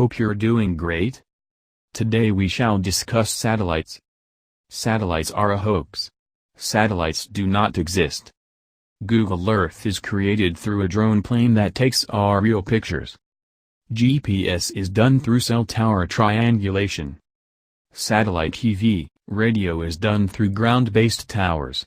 Hope you're doing great. Today we shall discuss satellites. Satellites are a hoax. Satellites do not exist. Google Earth is created through a drone plane that takes aerial pictures. GPS is done through cell tower triangulation. Satellite TV, radio is done through ground-based towers.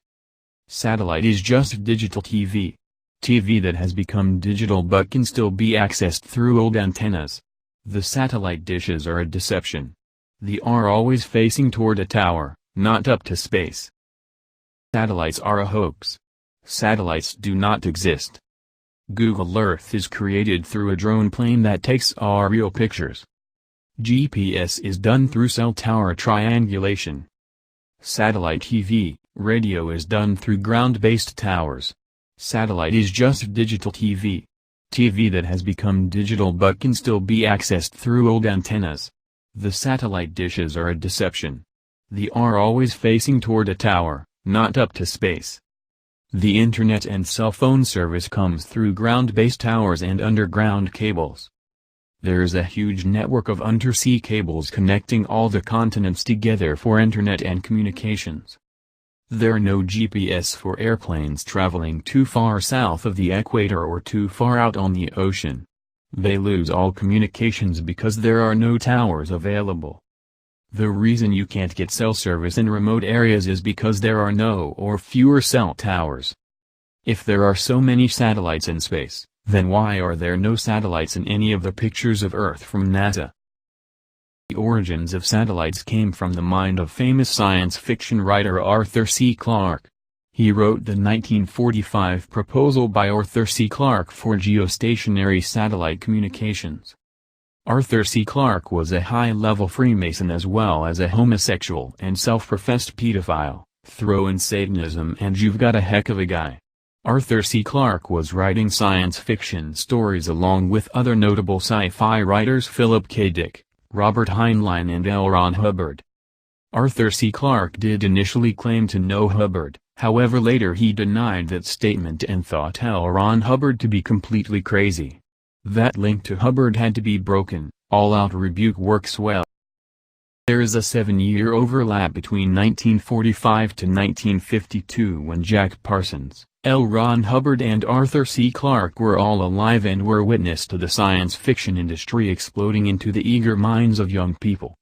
Satellite is just digital TV. TV that has become digital but can still be accessed through old antennas. The satellite dishes are a deception. They are always facing toward a tower, not up to space. Satellites are a hoax. Satellites do not exist. Google Earth is created through a drone plane that takes aerial pictures. GPS is done through cell tower triangulation. Satellite TV, radio is done through ground-based towers. Satellite is just digital TV. TV that has become digital but can still be accessed through old antennas. The satellite dishes are a deception. They are always facing toward a tower, not up to space. The internet and cell phone service comes through ground-based towers and underground cables. There is a huge network of undersea cables connecting all the continents together for internet and communications. There are no GPS for airplanes traveling too far south of the equator or too far out on the ocean. They lose all communications because there are no towers available. The reason you can't get cell service in remote areas is because there are no or fewer cell towers. If there are so many satellites in space, then why are there no satellites in any of the pictures of Earth from NASA? The origins of satellites came from the mind of famous science fiction writer Arthur C. Clarke. He wrote the 1945 proposal by Arthur C. Clarke for geostationary satellite communications. Arthur C. Clarke was a high-level Freemason as well as a homosexual and self-professed pedophile. Throw in Satanism and you've got a heck of a guy. Arthur C. Clarke was writing science fiction stories along with other notable sci-fi writers Philip K. Dick, Robert Heinlein and L. Ron Hubbard. Arthur C. Clarke did initially claim to know Hubbard, however later he denied that statement and thought L. Ron Hubbard to be completely crazy. That link to Hubbard had to be broken. All Out Rebuke works well. There is a 7-year overlap between 1945 to 1952 when Jack Parsons, L. Ron Hubbard and Arthur C. Clarke were all alive and were witness to the science fiction industry exploding into the eager minds of young people.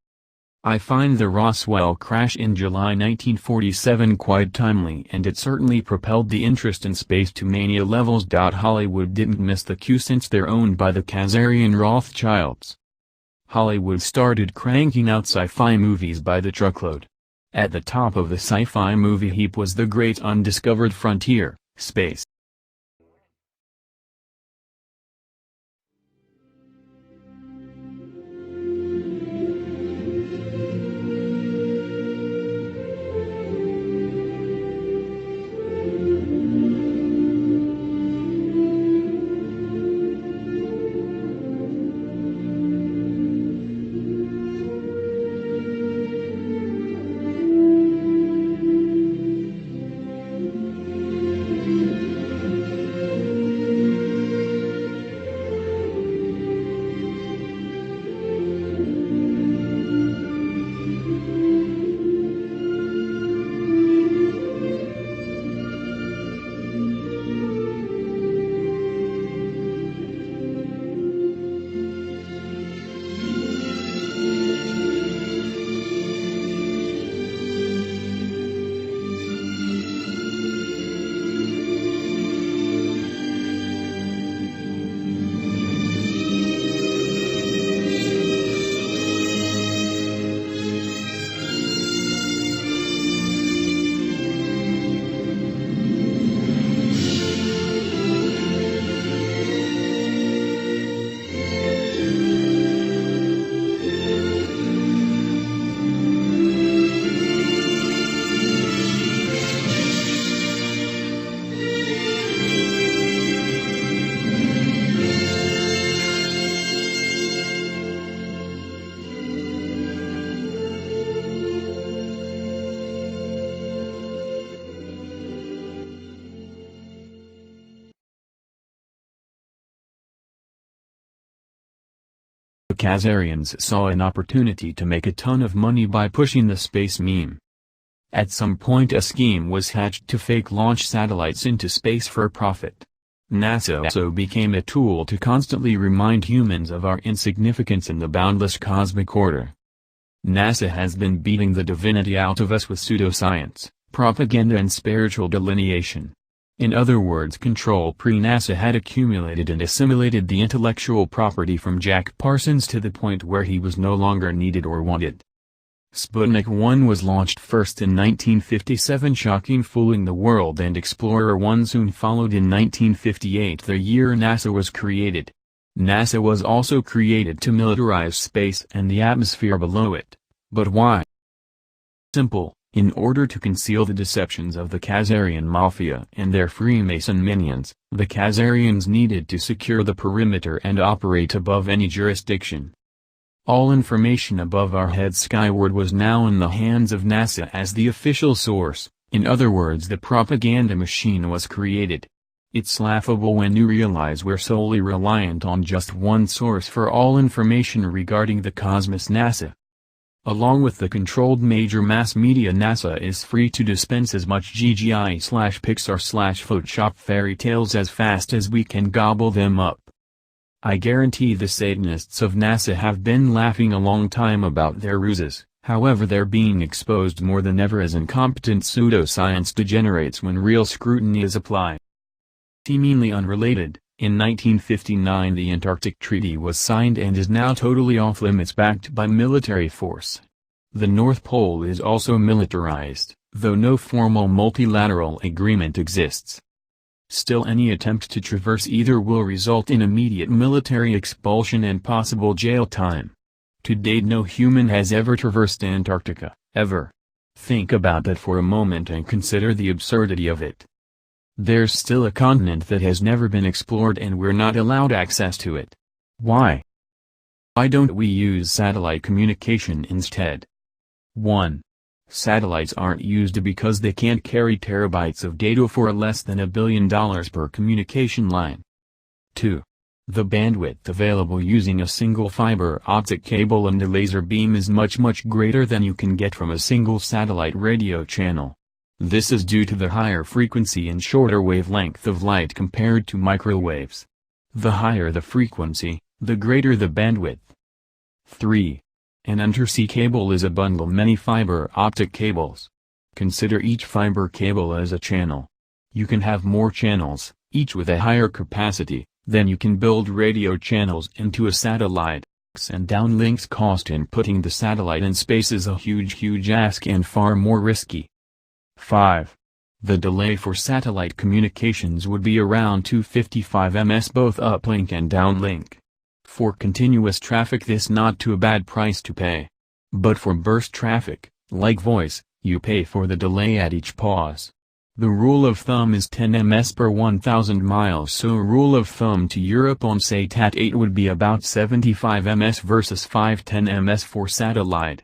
I find the Roswell crash in July 1947 quite timely, and it certainly propelled the interest in space to mania levels. Hollywood didn't miss the cue since they're owned by the Khazarian Rothschilds. Hollywood started cranking out sci-fi movies by the truckload. At the top of the sci-fi movie heap was The Great Undiscovered Frontier, space. Khazarians saw an opportunity to make a ton of money by pushing the space meme. At some point a scheme was hatched to fake launch satellites into space for profit. NASA also became a tool to constantly remind humans of our insignificance in the boundless cosmic order. NASA has been beating the divinity out of us with pseudoscience, propaganda and spiritual delineation. In other words, control pre-NASA had accumulated and assimilated the intellectual property from Jack Parsons to the point where he was no longer needed or wanted. Sputnik 1 was launched first in 1957, fooling the world, and Explorer 1 soon followed in 1958, the year NASA was created. NASA was also created to militarize space and the atmosphere below it. But why? Simple. In order to conceal the deceptions of the Khazarian Mafia and their Freemason minions, the Khazarians needed to secure the perimeter and operate above any jurisdiction. All information above our heads skyward was now in the hands of NASA as the official source. In other words, the propaganda machine was created. It's laughable when you realize we're solely reliant on just one source for all information regarding the cosmos: NASA. Along with the controlled major mass media, NASA is free to dispense as much CGI/Pixar/Photoshop fairy tales as fast as we can gobble them up. I guarantee the Satanists of NASA have been laughing a long time about their ruses, however they're being exposed more than ever as incompetent pseudoscience degenerates when real scrutiny is applied. Seemingly unrelated, in 1959 the Antarctic Treaty was signed and is now totally off-limits, backed by military force. The North Pole is also militarized, though no formal multilateral agreement exists. Still, any attempt to traverse either will result in immediate military expulsion and possible jail time. To date no human has ever traversed Antarctica, ever. Think about that for a moment and consider the absurdity of it. There's still a continent that has never been explored and we're not allowed access to it. Why? Why don't we use satellite communication instead? 1. Satellites aren't used because they can't carry terabytes of data for less than $1 billion per communication line. 2. The bandwidth available using a single fiber optic cable and a laser beam is much greater than you can get from a single satellite radio channel. This is due to the higher frequency and shorter wavelength of light compared to microwaves. The higher the frequency, the greater the bandwidth. 3. An undersea cable is a bundle of many fiber optic cables. Consider each fiber cable as a channel. You can have more channels, each with a higher capacity, then you can build radio channels into a satellite. And downlinks cost in putting the satellite in space is a huge ask and far more risky. 5. The delay for satellite communications would be around 255 ms both uplink and downlink. For continuous traffic this not too bad price to pay. But for burst traffic, like voice, you pay for the delay at each pause. The rule of thumb is 10 ms per 1,000 miles, so a rule of thumb to Europe on SAT-8 would be about 75 ms versus 510 ms for satellite.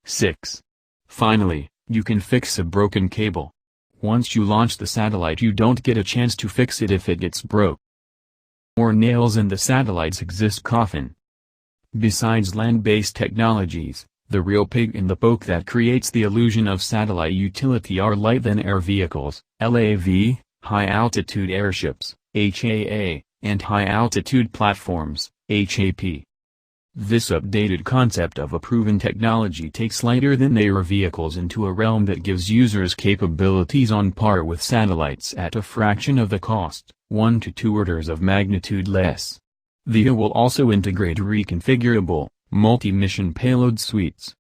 6. Finally, you can fix a broken cable. Once you launch the satellite you don't get a chance to fix it if it gets broke. More nails in the satellite's exist coffin. Besides land-based technologies, the real pig in the poke that creates the illusion of satellite utility are light than air vehicles, LAV, high-altitude airships, HAA, and high-altitude platforms, HAP. This updated concept of a proven technology takes lighter than air vehicles into a realm that gives users capabilities on par with satellites at a fraction of the cost, 1 to 2 orders of magnitude less. The IA will also integrate reconfigurable, multi-mission payload suites.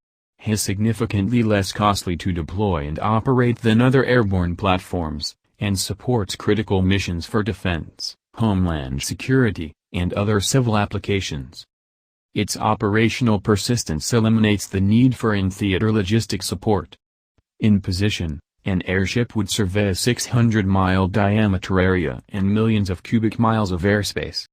Is significantly less costly to deploy and operate than other airborne platforms, and supports critical missions for defense, homeland security, and other civil applications. Its operational persistence eliminates the need for in-theater logistic support. In position, an airship would survey a 600-mile diameter area and millions of cubic miles of airspace.